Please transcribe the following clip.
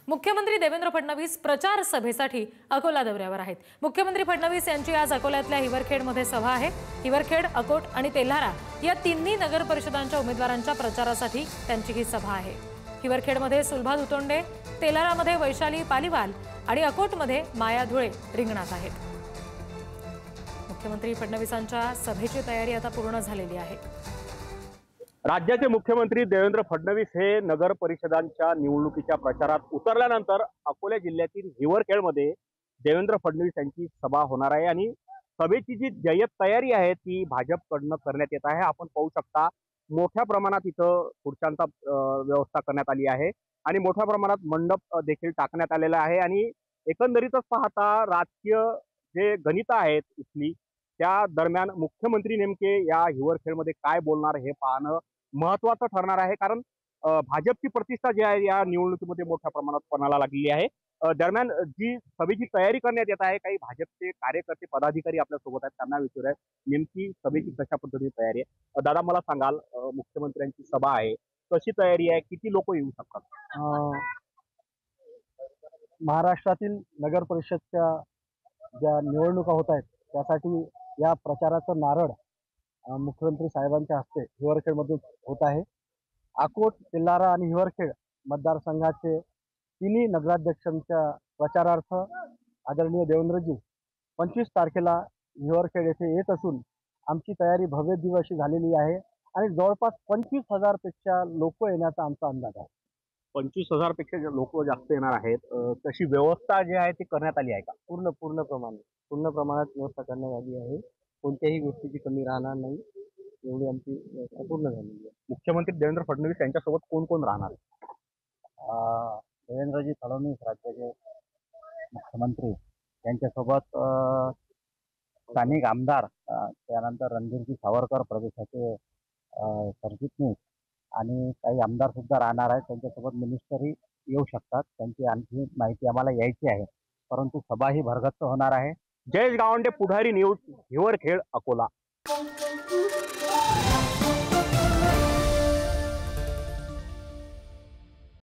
मुख्यमंत्री देवेंद्र फडणवीस प्रचार सभेसाठी अकोला दौऱ्यावर आहेत। मुख्यमंत्री फडणवीस यांची आज अकोल्यातल्या हिवरखेडमध्ये सभा आहे। हिवरखेड, अकोट आणि तेल्हारा या तिन्ही नगर परिषदांच्या उमेदवारांच्या प्रचारासाठी त्यांची ही सभा आहे। हिवरखेडमध्ये सुलभा दुतोंडे, तेल्हारामध्ये वैशाली पालीवाल आणि अकोटमध्ये माया धुळे रिंगणात आहेत। मुख्यमंत्री फडणवीसांच्या सभेची तयारी आता पूर्ण झालेली आहे। राज्याचे मुख्यमंत्री देवेंद्र फडणवीस हे नगर परिषदांच्या निवडणुकीच्या प्रचारात उतरल्यानंतर अकोला जिल्ह्यातील हिवरखेडमध्ये देवेंद्र फडणवीस यांची सभा होणार आहे आणि सभेची जी जय्यत तयारी आहे ती भाजपकडून करण्यात येत आहे। आपण पाहू शकता मोठ्या प्रमाणात इथं खुर्च्यांचा व्यवस्था करण्यात आली आहे आणि मोठ्या प्रमाणात मंडप देखील टाकण्यात आलेला आहे आणि एकंदरीतच पाहता राजकीय जे गणित आहेत इथली त्या दरम्यान मुख्यमंत्री नेमके या हिवरखेडमध्ये काय बोलणार हे पाहणं महत्वाचं ठरणार आहे। कारण भाजपची प्रतिष्ठा जी आहे या निवडणुकीमध्ये मोठ्या प्रमाणात पणाला लागलेली आहे। दरम्यान जी सभेची तयारी करण्यात येत आहे, काही भाजपचे कार्यकर्ते पदाधिकारी आपल्या सोबत आहेत, त्यांना विचारूया नेमकी सभेची कशा पद्धतीने तयारी आहे। दादा मला सांगाल, मुख्यमंत्र्यांची सभा आहे, कशी तयारी आहे, किती लोक येऊ शकतात? महाराष्ट्रातील नगर परिषदच्या ज्या निवडणुका होत आहेत त्यासाठी या प्रचाराचं नारळ मुख्यमंत्री साहेबांच्या हस्ते हिवरखेडमध्ये होत आहे। अकोट, तेल्हारा आणि हिवरखेड मतदारसंघाचे तिन्ही नगराध्यक्षांच्या प्रचारार्थ आदरणीय देवेंद्रजी 25 तारखेला हिवरखेड येथे येत असून आमची तयारी भव्य दिवस अशी झालेली आहे आणि जवळपास 25,000 पेक्षा लोक येण्याचा आमचा अंदाज आहे। 25,000 पेक्षा लोक जास्त येणार आहेत, तशी व्यवस्था जी आहे ती करण्यात आली आहे का? पूर्ण प्रमाणात व्यवस्था करण्यात आली आहे। कोणत्याही गोष्टीची कमी राहणार नाही, एवढी आमची व्यवस्था पूर्ण झालेली आहे। मुख्यमंत्री देवेंद्र फडणवीस यांच्यासोबत कोण कोण राहणार आहे? देवेंद्रजी फडणवीस राज्याचे मुख्यमंत्री यांच्यासोबत स्थानिक आमदार, त्यानंतर रणधीरजी सावरकर प्रदेशाचे सरचिटणीस आणि काही आमदार सुद्धा राहणार आहेत। त्यांच्यासोबत मिनिस्टरही येऊ शकतात, त्यांची आणखी माहिती आम्हाला यायची आहे, परंतु सभा ही भरगच्च होणार आहे। जयेश गावंडे, पुढारी न्यूज, हिवरखेड, अकोला।